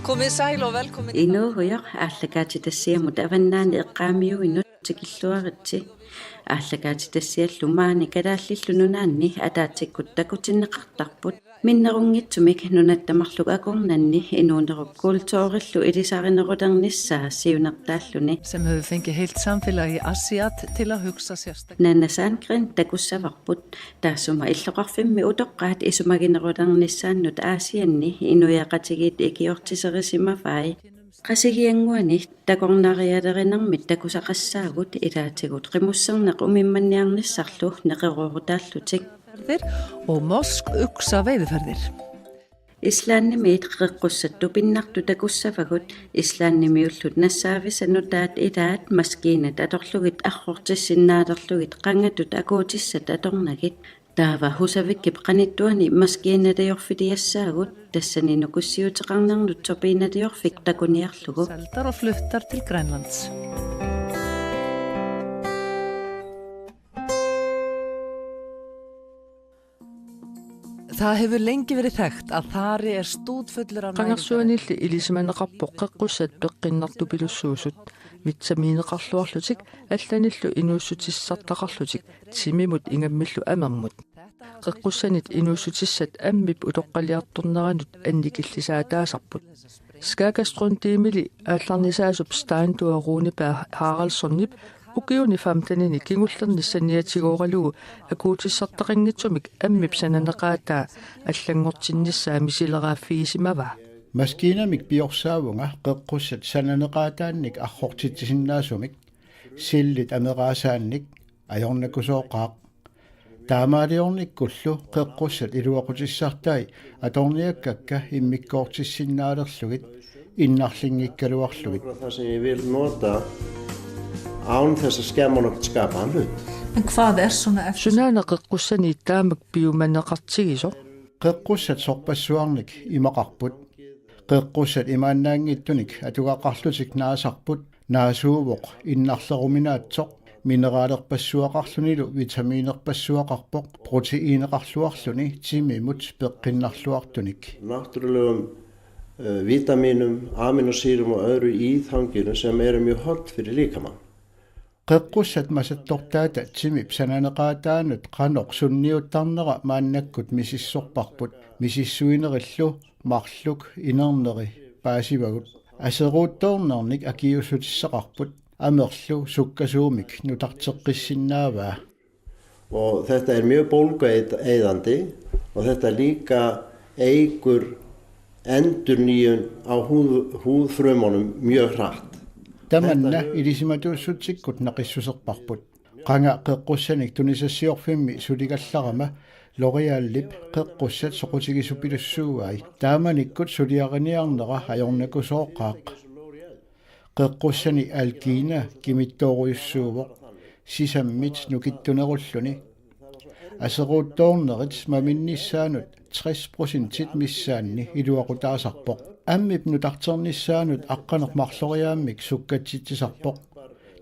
Komissailo, välkommen. Inuuruyoq aallakaati tassiamut avannaani eqqaamiuinut tikilluaritsi aallakaati tassiallumaani kalaallilununaanni ataatikkut takutinneqartarput minnerungitsumik nunattamarluk akornanni inuunerup ilisarinerutarnissaa siunertaalluni Som havde fænket helt samfällag i Asiat til at hugsa sérsta. Nannasaangrin takussavarput taassuma illoqarfimmi utoqqaat isumaginerutarnissaannut aasianni inuyaqatigit ikiortiserisimafaai qasigianguani takornarialerinarmit takusaqassaagut ilaatigut qimusserneq umimmanniarnissarlu neqeruurutaallutik Og Mosk yksa veiðferðir. Islaannimiit qeqqussattu pinnartu takussavagut islaannimiullut nassaavisanutaat ilaat maskiinat atorlugit arrortissinnaaleerlugit qangatut akuutissat atornagit taava husavikkip qanittuani maskiinatayorfiliassaagut tassani nukussiuteqarnarnut sopiinatayorfik takuniarlugu Saltar og flyttar til Grænlands. Það hefur lengi verið þekkt að þari stútfullur af Qangarsuanilli ilismanneqarpoq qeqqussat peqqinnartu pilussuusut vitaminneqarluarlutik allanillu inuussutissartaqarlutik timimut ingammillu amermut qeqqussanit inuussutissat ammip utoqqaliartorneranut annikillisaataasarput skagastruntiimili aallarnisaasup Steinduaruunipaa Haraldssonnip ukiuni famtanini kingullernissanniatiguoralugu akuutissartaqinngitsumik ammipsananeqaataa allangortinnissaa misileraafiisimava maskiinamik piorsaavunga qeqqussat sananeqaataannik arrortittisinnaasumik sillit ameraasaannik ajornakusooqaaq taamaaliornikkullu qeqqussat iluaqutissartai atorniakkakka immikkoortissinnaaleerlugit innarlinngikkaluarlugit Það sem ég vil nota án þess að skemma nokkuð skapaðan hlut. En hvað svona eftir? sunaana qeqqussani taamak piumanneqartigiso qeqqussat sorpassuarnik imaqarput qeqqussat imaannaangittunik atugaqarlutik naasarput naasuuvoq innarleruminaatsoq mineraalerpassuaqarlunilu vitamiinerpassuaqarpoq proteiineqarluarluni timimut peqqinnarluartunik Náttúrulegum vítamínum, aminosýrum og öðru í þanginu sem eru mjög hollt fyrir líkamann. qeqqussat masattortaata timip sananeqaataanut qanoq sunniuttarnera maannakkut misissorparput misissuinerillu marluk inerneri paasivagut aseruuttoornernik akiussutissaqarput amerlu sukkasuumik nutarteqqissinnaavaa Og þetta mjög bólgueyðandi og þetta líka eykur endurnýjun á húðfrumunum mjög hratt. tamanna ilisimatuussutikkut naqissuserparput qanga qeqqussanik tunisassiorfimmi suligallarama L'Oreal-lip qeqqussat soqutigisuppilussuuai taamanikkut suliariniarnera ajornakusooqqaaq qeqqussani alkina kimittooruyussuuvoq sisammit nukittunerulluni aseruuttoornerit maminnissaanut 60% missaanni iluaqutaasarpoq ammip nutarternissaanut aqqanermarloriaammik sukkatsittisarpoq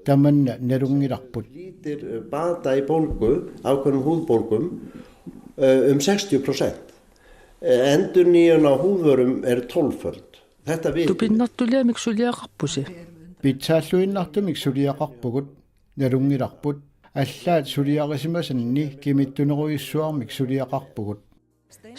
tamanna nalungilarput Lítir bata í bólgu, ákveðnum húðbólgum 60%. Endurnýjun á húðvörum 12-föld. Þetta við tupinnartuliamik suliaqarpusi pitsaalluinnartumik suliaqarpugut nalungilarput аллаат сулиарисимасанни кимиттунерuyissuarmik suliaqarpugut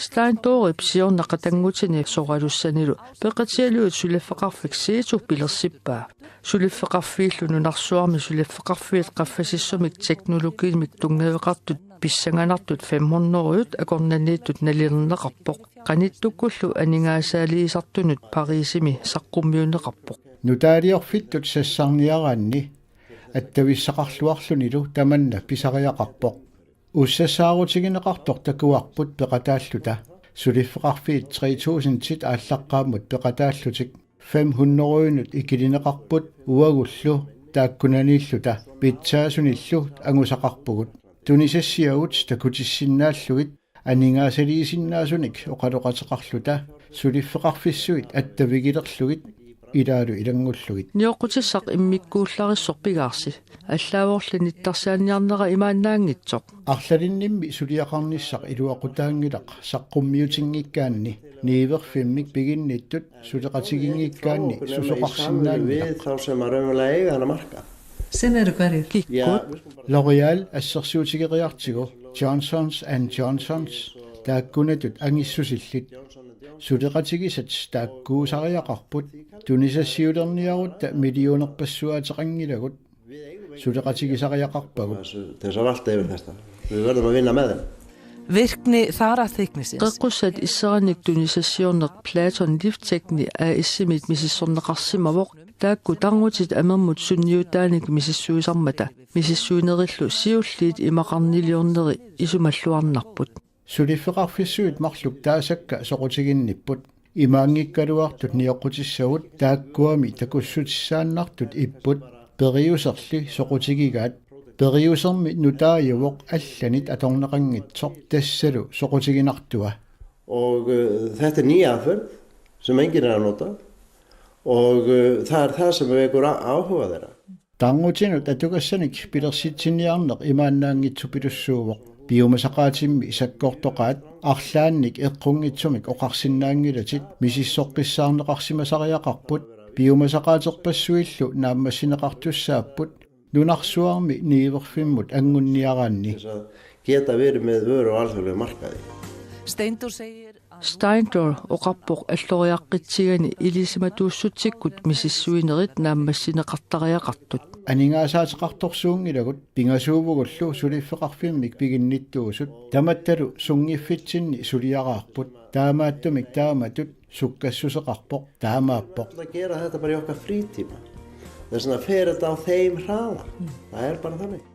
Steinduarup siornaqatangutini soralussanilu peqatialuut suliffaqarfik siitup pilersippaa suliffaqarfiillunu narsuarmi suliffaqarfiit qaffasissumik teknologiimik tungaveqartut pissanganartut 500-ut akornaniittut nalirneqarpoq qanittukkullu aningaasaliisartunut Parisimi saqqummiuneqarpoq nutaaliorfittut sassarniaraanni attavissaqarluarlunilu tamanna pisariaqarpoq ussassaarutigineqartor takuarput peqataalluta suliffeqarfiit 3000 tit aallaqqaammut peqataallutik 500-unut ikilineqarput uagullu taakkunaniilluta pitsaasunillu angusaqarpugut tunisassiagut takutissinnaallugit aningaasaliisinnaasunik oqaloqateqarluta suliffeqarfissuit attavigilerlugit ilaalu ilangullugit Nioqutissaq immikkuullarissor allaavorlinittarsaaниarnera imaannaangitsoq арлалиннимми сулиақарниссақ илуақутаангилақ саққуммиутингиккаанни niiverfimmik piginnittut suleqatigingikkaanni susoqarsinnaanni þá sem að raunverulega eiga hana marka. Sen eru hverjir? Kikkut. L'Oreal assersuutigeriartigu Johnsons and Johnsons taakkunatut angissusillit suleqatigisat taakkuusariaqarput tunisassiulerniarutta millionerpassuateqangilagut suleqatigisariaqarpagut Þess að valda yfir þetta. Við verðum að vinna með þeim. Virkni þaraþyknisins. Qeqqusat issaranik tunisassionerq Platon livtekni issimit misissorneqarsimavoq taakku tangutit amermut sunniutaanik misissuisarmata misissuinerillu siulliit imaqarniliorneri isumalluarnarput suliffeqarfissuut marluk taasakka soqutiginnipput imaangikkaluartut nioqqutissagut taakkuami takussutissaannartut ipput periuserli soqutigigaat periusermi nutaajuvoq allanit atorneqangitsoq tassalu soqutiginartua Og þetta nýja aðferð sem enginn að nota og það það sem vekur áhuga þeirra. Tangutinut atukassanik pilersitsinniarneq imaannaangitsupilussuuvoq biomasaqaatimmi isakkortoqaat arlaannik eqqungitsumik oqarsinnaangilatit misissoqqissaarneqarsimasariaqarput biomasaqaaterpassuillu naammassineqartussaapput nunarsuarmi niiverfimmut angunniaraanni Þess að geta verið með vöru á alþjóðlegu markaði. Steindor segir Steindor oqarpoq alloriaqqitsigani ilisimatuussutikkut misissuinerit naammassineqartariaqartut aningaasaateqartorsuungilagut pingasuuvugullu suliffeqarfimmik piginnittuusut tamattalu sungiffitsinni suliaraarput taamaattumik taamatut sukkassuseqarpoq taamaappoq Að gera þetta bara í okkar frítíma. Þess vegna fer þetta á þeim hraða. Það bara þannig.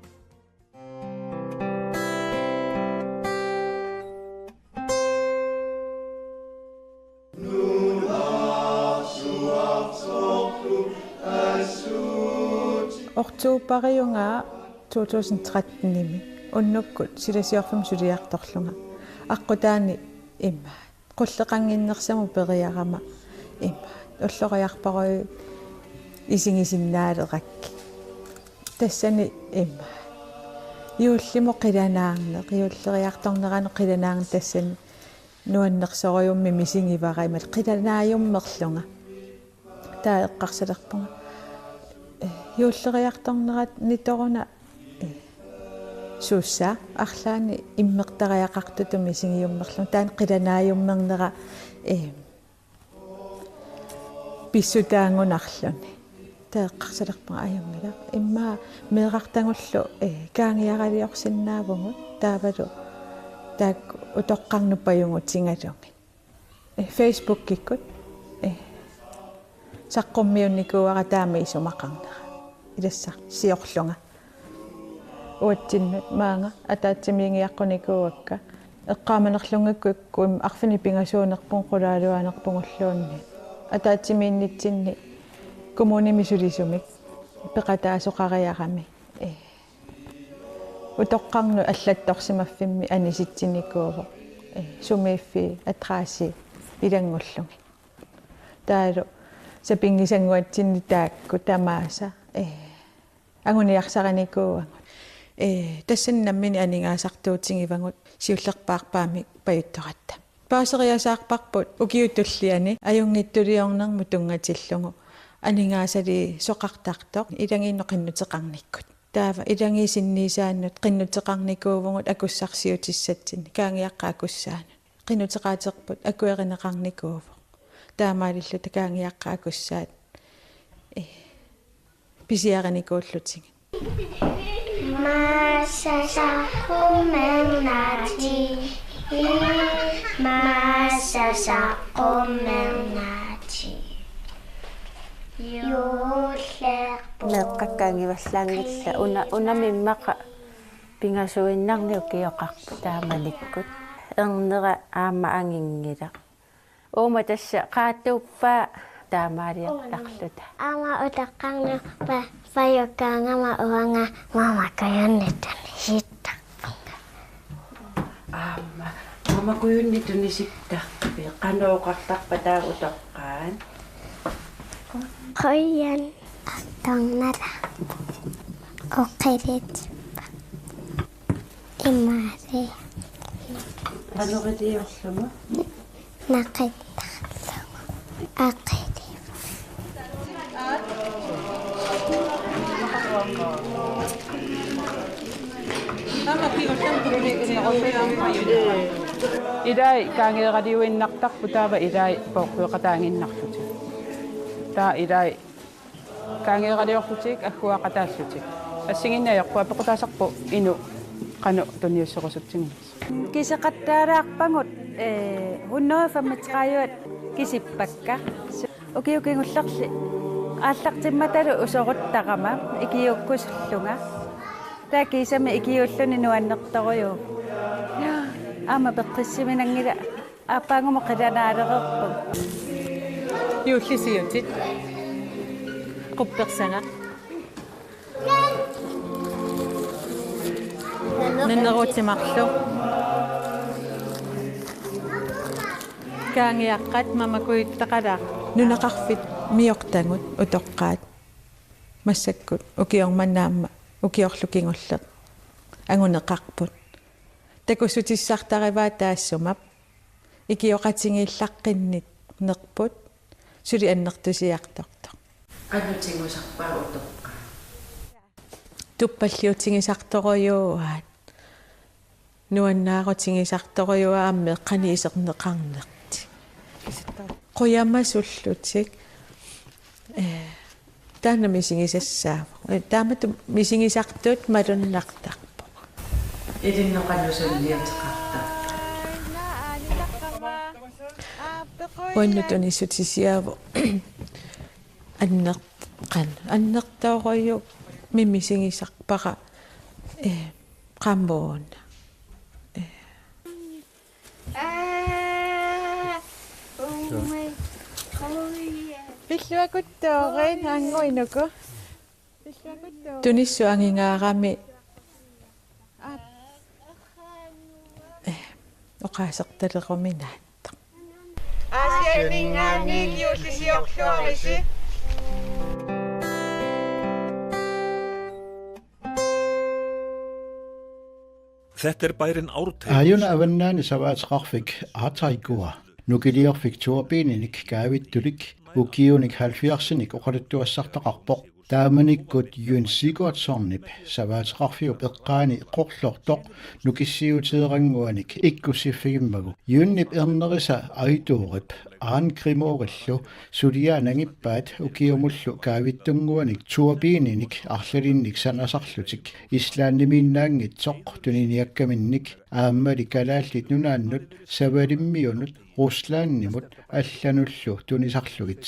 Oktoberjunga 2013 nimi unnukkut silasiorfum suliartorlunga aqqutaani imma qulleqanginnersamu periarama imma ulloriarparu isingisinnaalerak tassani imma yuullimo qilanaarneq yuulleriartorneranu qilanaarn tassani nuannersoriummi misingivarimat qilanaajummerlunga taa eqqarsalerpunga юуллериарторнерат ниторуна сууссаа арлаани иммертариақартутуми сигиуммерлу таан қиланааюммернера писсутаангунарлуни таэққарсалерпа аюнгила имма меэқартангуллу каангиаралиорсиннаавгу таавалу таак утоққарнуппаюнгутингалунги Facebook киккут саққуммиунникууара таама исумақарнера илассар сиорлунга уатсиннут маанга атаатсимингиаққуникууакка эққааманерлунгаккуим арфини пингасуунерпун қулаалуанерпунгуллуунни атаатсимииннитсинни коммунимисулисумик пеқатаасоқариарами утоққарну аллатторсимаффимми аниситсинникуувоқ сумииффи атраасси илангуллуги таалу сапингисангуатсинни таакку тамааса агуниарсараникууангут тассаннаммини анингаасартуутсигивангут сиуллерпаарпаами паютторатта паасериасаарпарпут укиутуллиани аюнгиттулиорнерму тунгатиллугу анингаасали соқартартоқ илангиинно қиннутеқарниккут таава илангисиннисааннут қиннутеқарникуувгут акуссарсиутиссатсини каангиаққа акуссаанут қиннутеқаатерпут акуеринеқарникуувоқ таамаалиллу такаангиаққа акуссаат писиараникууллутинга массасаққумернати массасаққумернати юуллеқпу меққаккаангиваллаангилла унамиммақа пингасуиннарниу киоқарпу тааманиккут эрнера аама ангингила Oma tässä kaatuppa taamariaqtarluta. Ama utaqarna payokkaangama uanga mamakayannitani hittaqpunga. Mama kuyunnituni sittaqpi qanooqartarpa taa utoqqaan. Qoyan attornara oqiritippa. Imari. Qanoqitiorluma Naqittarlugu. Aqidi. Idai kaangeeraliuinnartarpu taava idai poorpueqataanginnarlutik. Taa idai kaangeeraliorlutik agguaqataallutik. Assinginnayorpua pequtaasarpu inu qanu tuniussoqusutsingimas. Kiseqattaalaarpangut hunnerifammatraajuat kisippakka. Ukiukingullerli ааллартимматалу усоруттарама икиуккусуллунга таакисами икиуллуни нуаннерторюу ама пеққиссиминангила аапаангума қиланаалерерпу юуллисиутит қупперсага нэннерутимарлу каангиаққат мамакуиттақалаа нунақарфит миортангут утоққаат массаккут укиорманнаамма укиорлукингуллеқ ангунеқарпут такусутиссартариваа таассумап икиоқатингииллаққиннит нерпут сули аннертусиартортоқ qanutiнгусарпаа утоққа туппаллиутингисарторюаат нуаннаарутингисарторюаамме қаниисернеқарнерти qoyammasullutik taanna misingisassaava taamatu misingisartuut malunnartarpu илиннеқалусуллиатеқарта уаннутунissutisiaavu аннертаорою мимисигисарпара qammuuna пиллуакуттоорин ангуинуку туниссу ангингаарами оқаасерталеқуминаатта асиамингаани киуллисиорлуариси Þetta bærin Árteigur. Ajuna avannaani savaataqarfik aataikua nukiliorfik tuapiininik kaavittulik ukiunik 70-sinik oqaluttuassartaqarpoq taamanikkut Jyn Sigurdssornip savaataqarfiup eqqaani qorlortoq nukissiutideranguanik ikkussiffigimagu Jynnip ernerisa aituurip aankrimoorillu suliaanangippaat ukiumullu kaavittunguanik tuapiininik arlalinnik sanasarlutik islaannimiinnaangitsoq tuniniakkaminnik aammali kalaallit nunaannut savalimmiunut Ruslaannimut аллануллу тунисарлугит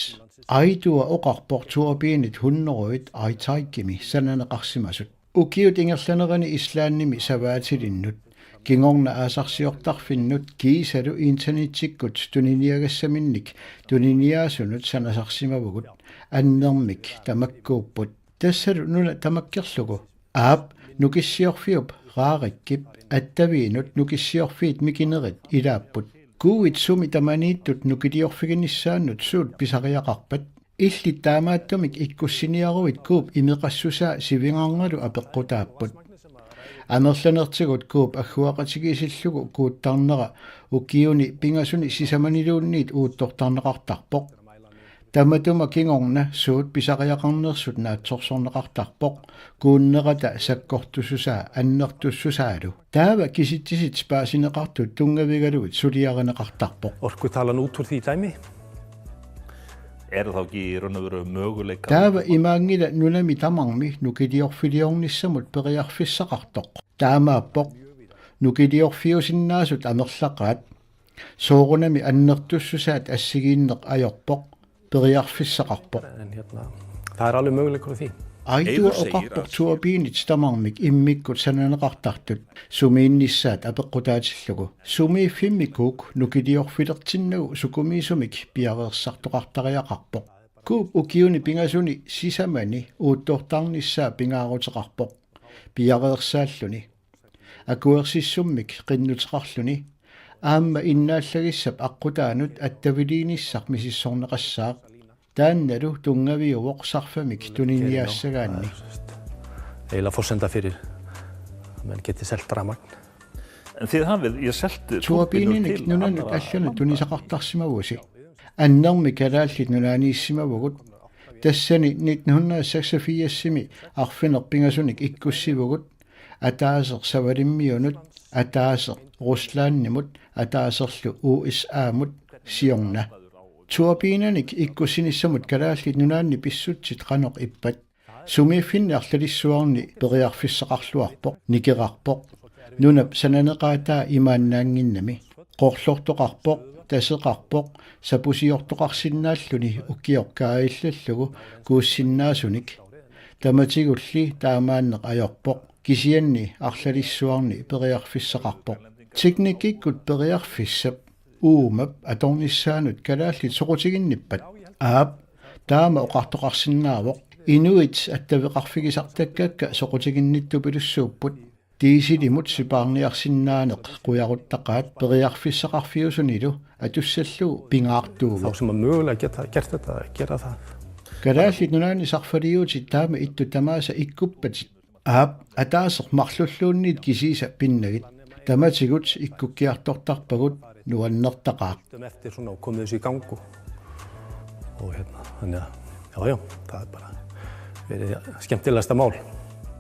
аитуа оқарпортуарпиинит хуннеруит аитаиккими сананеқарсимасут укиут ингерланерани ислаанними саваатилиннут кингорна аасарсиортарфиннут киисалу интернетиккут туниниагассаминник туниниаасунут санасарсимавгут аннермик тамаккууппут тассалу нуна тамаккерлугу аап нукиссиорфиуп раариккип аттавиинут нукиссиорфиит микинерит илааппут Kuuit sumi tamaniittut nukiliorfiginissaannut suut pisariaqarpat illi taamaattumik ikkussiniaruit kuup imeqassusaa sivingaarngalu apeqqutaapput amerlanertigut kuup agguaqatigiisillugu kuuttarnera ukiuni pingasuni sisamaniluunniit uuttortarneqartarpoq tamatuma kingorna suut pisariaqarnersut naatsorsorneqartarpoq kuunnerata sakkortussusaa annertussusaalu taava kisittisit spaasineqartut tungavigaluit suliarineqartarpoq Orkutalan út úr því dæmi þá ekki í raun og veru möguleika taava imaangila nunami tamarmi nukiliorfiliornissamut periarfissaqartoq taamaappoq nukiliorfiusinnaasut amerlaqaat soorunami annertussusaat assigiinneq ajorpoq periarfissaqarpoq það alveg möguleikur á því Aitua oqarpoq tuapiinit tamarmik immikkut sananeqartartut sumiinnissaat apeqqutaatillugu sumiiffimmikuuk nukiliorfilertinnagu sukumiisumik piareersartoqartariaqarpoq kuup ukiuni pingasuni sisamani uuttortarnissaa pingaaruteqarpoq piareersaalluni akuersissummik qinnuteqarluni aamma innaallagissap aqqutaanut attaviliinissaq misissorneqassaaq taannalu tungaviuvoq sarfamik tuniniaassagaanni eiginlega forsenda fyrir að menn geti selt rafmagn Þið hafið, ég selti tuapiininik nunanut allanut tunisaqartarsimavusi annermi kalaallit nunaaniissimavugut tassani 1986-simi arfinerpingasunik ikkussivugut ataaser savalimmiunut ataaser Ruslaannimut ataaserlu USA-mut siorna tuapiinanik ikkusinissamut kalaallit nunaanni pissutsit qanoq ippat sumiiffinniarlalissuarni periarfissaqarluarpoq nikerarpoq nunap sananeqaataa imaannaanginnami qorlortoqarpoq taseqarpoq sapusiortoqarsinnaalluni ukkiorkaaillallugu kuussinnaasunik tamatigulli taamaanneq ajorpoq kisianni arlalissuarni periarfissaqarpoq teknikikkut periarfissap uumap atornissaanut kalaallit soqutiginnippat aap taama oqartoqarsinnaavoq inuit attaveqarfigisartakkakka soqutiginnittu pilussuupput tiisilimut sipaarniarsinnaaneq qujaruttaqaat periarfissaqarfiusunilu atussallu pingaartuugu þá sem að mögulega geta gert þetta, gera það. kalaallit nunaani sarfaliuutit taama ittu tamaasa ikkuppatit aap ataaseq marlulluunniit kisiisa pinnagit tamatigut ikkukkiartortarpagut nuannertaqaaq Eftir svona og komið þessu í gang og þannig að já, það bara verið skemmtilegasta mál.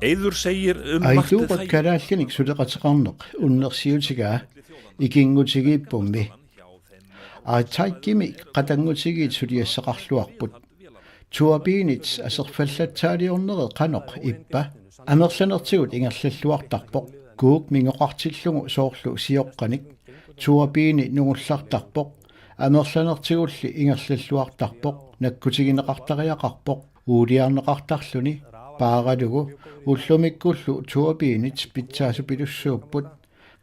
Eiður segir margt Aiduuqat kalaallinik suleqateqarneq unnersiutigaa ikingutigiippummi aataikkimi qatanngutigiit suliassaqarluarput tuapiinit aserfallattaaliornereq qanoq ippa amerlanertigut ingerlalluartarpoq kuuk mingoqartillungu soorlu sioqqanik tuapiini nungullartarpoq amerlanertigulli ingerlalluartarpoq nakkutigineqartariaqarpoq uuliarneqartarluni paaralugu ullumikkullu tuapiinit pitsaasupilussuupput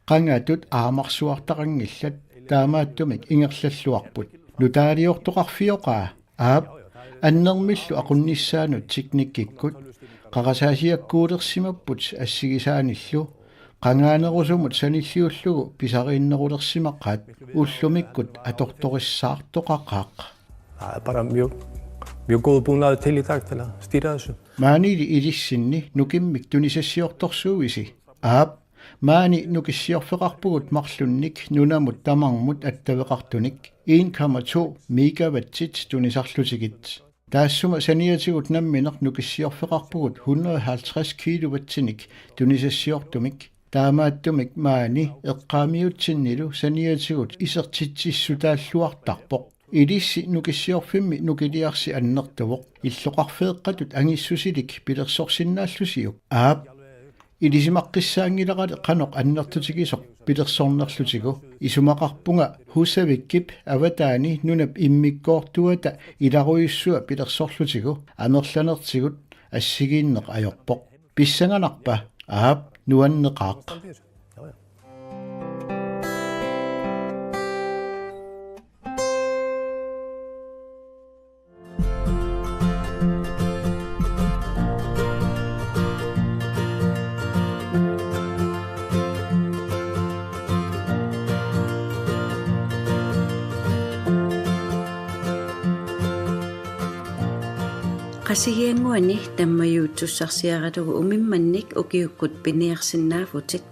qangatut aamarsuartaqangillat taamaattumik ingerlalluarput nutaaliortoqarfioqaa aap annermillu aqunnissaanut tiknikkikkut qaqasaasiakkuulersimapput assigisaanillu qangaanerusumut sanilliullugu pisariinnerulersimaqqaat ullumikkut atortorissaartoqaqaaq bara mjög góðu búnaður til í dag til að stýra þessu. Maaniili ilissinni nukimmik tunisassiortorsuuvisi aap maani nukissiorfeqarpugut marlunnik nunamut tamarmut attaveqartunik 1,2 megawattit tunisarlutigit taassuma saniatigut nammineq nukissiorfeqarpugut 150 kilowattinik tunisassiortumik taamaattumik maani eqqaamiutsinnilu saniatigut isertitsissutaalluartarpoq ilissi nukissiorfimmi nukiliarsi annertuvoq illoqarfeeqqatut angissusilik pilersorsinnaallusiuk aap ilisimaqqissaangilaqali qanoq annertutigisoq pilersornerlutigu isumaqarpunga husavikkip avataani nunap immikkoortuata ilaruissua pilersorlutigu amerlanertigut assigiinneq ajorpoq pissanganarpa aap nuanneqaaq qasigianguani tammayuutsussarsiaratugu umimmannik ukiukkut piniarsinnaafutit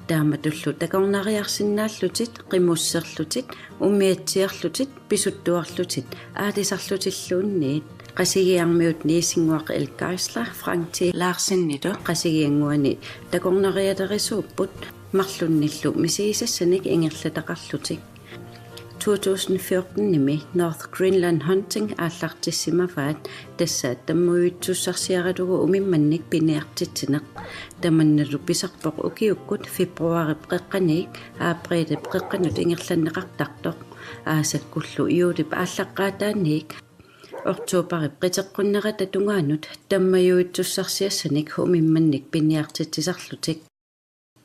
taamatullu takornariarsinnaallutit qimusserlutit umiatsiarlutit pisuttuarlutit aatisarlutilluunniit qasigiarmiut niisinguaq elkaisla Frank Larsennitu qasigianguani takornariaterisuupput marlunnillu misiisassanik ingerlataqarlutik 2014 North Greenland Hunting aallartissimafaat tassaat tammuitsussarsiaratugu umimmannik piniartitsineq tamannalu pisarpoq ukiukkut februarip qeqqaniik aapriilip qeqqanut ingerlanneqartartoq aasakkullu iulip aallaqqaataanniik oktoberip qiteqqunnerata tungaanut tammayuitsussarsiassanik umimmannik piniartitsisarlutik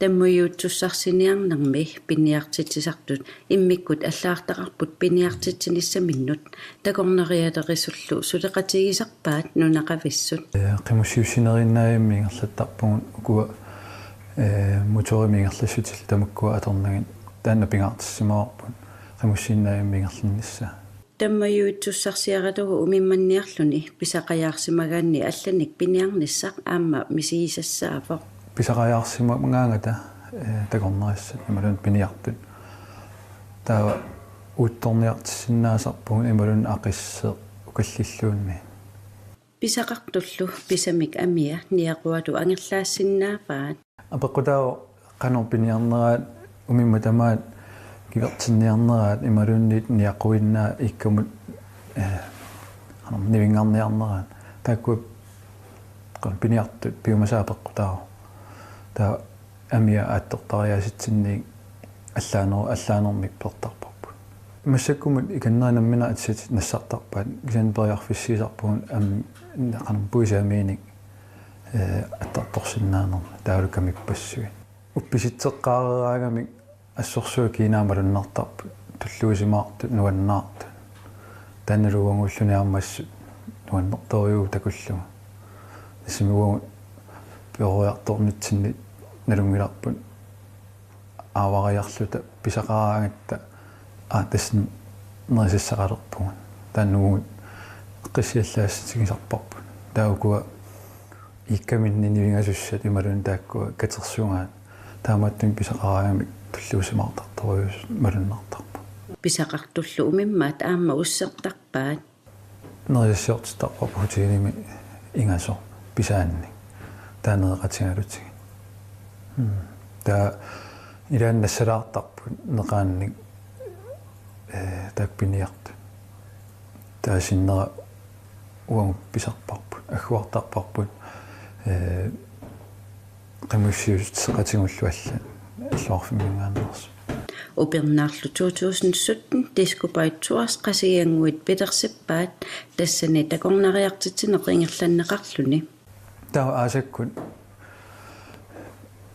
таммуйуутсуссарсиниарнэрми пинниартитсисартут иммиккут аллаартақарпут пинниартитсиниссаминнут такорнериалерисуллу сулеқатигисарпаат нунақависсут қимуссиусинериннаиммингерлаттарпугут укуа моторимингерлассутил тамаккуа аторнагин таанна пингаартиссимаорпут қимуссииннаиммингерлиннисса таммаюутсуссарсиаратугу умимманниарлуни писақаяарсимагаанни алланик пиниарниссақ аама мисигисассаафоқ писақаяарсимагаангата тагорнериссат ималун пиниартут таа уутторниартиссиннаасарпугун ималун ақиссеэ укаллиллуунни писақартуллу писамик амиа ниақуату ангерлаассиннаафаат апеқутаа канор пиниарнераат умимматамаат кивертинниарнераат ималуннит ниақуиннаа иккумут нивингарниарнераат таакку qan piniartut piumasaapeqqutaaru taa amia aattортариаситсинник аллааnermik pertarparpu массаккумут иканнаанаммина атсит нассартарпаат гисанпериарфиссисарпугун qan puisaamiinik аттарторсиннаанерма таалукамик пассуи упписитсеққаарераагамик ассорсуа кинаамалуннартарпу туллуисимаарту нуаннаарту таналуангуллуниармассут нуаннерториу такуллуга симуа пиориарторнитсинни налунгиларпут аавариарлута писақараагатта тасн нерисассақалерпугун тааннугут қиссиаллаасситигисарпарпут таукуа иккаминни нивингасуссат ималун тааккуа катерсуунгаат таамааттун писақараагамик туллуусимаартарториус малуннартарпу писақартуллу умиммаат аама уссертарпаат нерисассиортитарпарпу хутигиними ингасо писаанни таанеэқатингалутиги таа илааннассалаартарпут неқаанник таакпиниарту таасиннера уангу писарпарпут аггуартарпарпут qamiussiusseqatigullualla аллуарфиммингаанерс упернаарлу 2017 дискупайтсуарс qasigianguit пилерсиппаат тассани такорнариартитсинеқ ингерланнеқарлуни таа аасаккут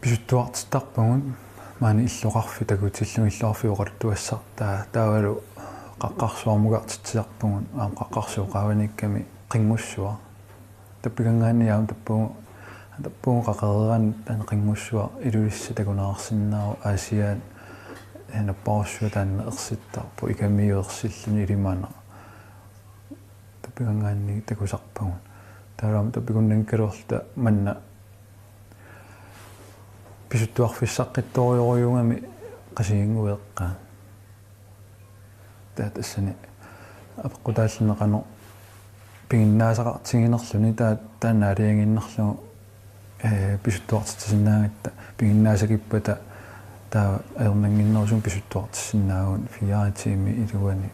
писуттуартитарпагун маани иллоқарфи такутиллуги иллоқарфи оқалуттуассартаа таавалу қаққарсуармугартитсиарпагун аам қаққарсуоқааваникками қингуссуа таппигангаанниаам таппугу қақереран таан қингуссуа илулисса такунаарсиннаару аасиаат наппааруссуа таанна ерситтарпу икамиуерсиллуни илимаана таппигангаанни такусарпагун таалаам таппигуннанкалуарта манна писуттуарфиссаққитториориугами qasigingueqqaa таатассани апеққутааллинеқано пигиннаасақартигинерлүни таанаалиангиннерлугу писуттуартитсинаагатта пигиннаасакиппата таа аернангиннерусум писуттуартиссинаагун фиаатиими илуани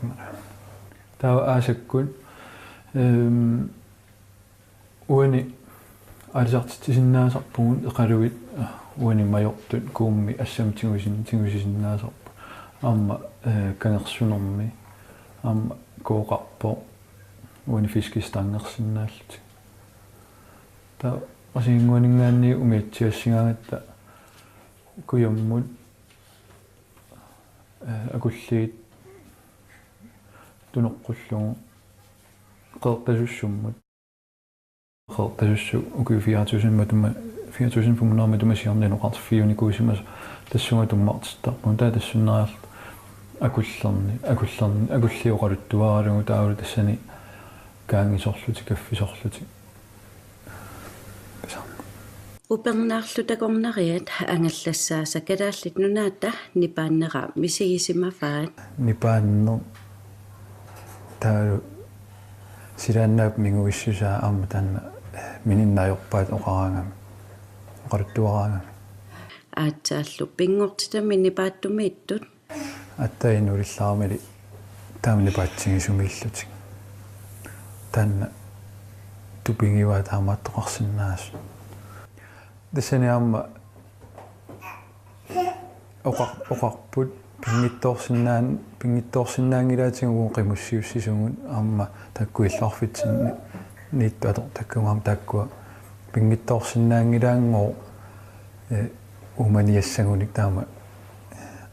таа аасаккут уани алисартитсиннаасарпугун эқалуит уани майортут куумми ассамтигусиннаасарпу аама канерсунерми аама кооқарпо уани фискистангерсиннааллути таа qasiginguaningaanni umiatsiassigaagatta kuyamмут акуллиит тунеққуллугу qeertasussumмут qeertasussu uku 4500 матумасиарнинеқартфиуникуисимас тассунга туммартиттарпун таа тассуннериарт акуллиоқалуттуаралугу таавалу тассани каангисорлути каффисорлути упернаарлу такорнариат ангаллассааса калааллит нунаата нипааннера мисигисимафаат нипааннер таалу силааннаап мигуиссусаа аама таанна мининнаajorpaat oqaraangam oqaluttuaraangam аатсааллу пингортитами нипааттуми иттут аттаиннулиллаармали таамни паатсигисумииллутик таанна тупингива таамааттоқарсиннаас дэсэниамма оқарпут пингитторсиннаангилаатигуун қимуссиуссисугун аама таккуиллаарфитсинни нииттуатор таккунгам тааккуа пингитторсиннаангилаангоо уманиассагуник таама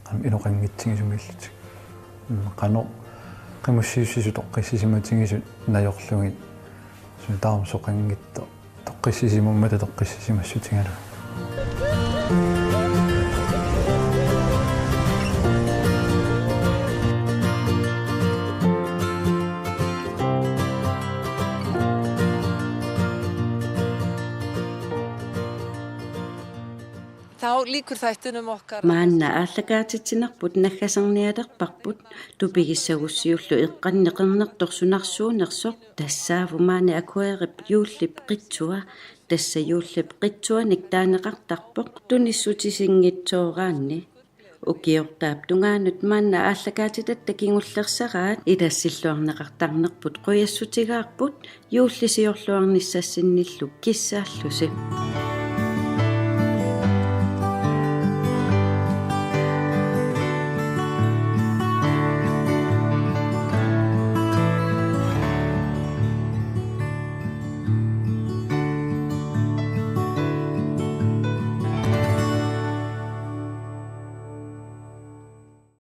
qam иноқангитсигисумииллутик qano qimуссиуссису тоққиссисиматигисут наёрлугит сунтаарм соқангитто тоққиссисимуммата тоққиссисимассутингалу líkur þættinum okkar. Maanna ааллакаатитсинерпут наггасарниалерпарпут тупигиссагуссиуллу эққаннеқернерторсунарсуунерсоқ тассааву маани акуэрип юуллип қитсуа тасса юуллип қитсуаник таанеқартарпоқ туниссутисингитсоогаанни укиортаап тунгаанут маанна ааллакаатитатта кингуллерсараат илассиллуарнеқартарнерпут қуяссутигаарпут юуллисиорлуарниссассинниллу киссааллуси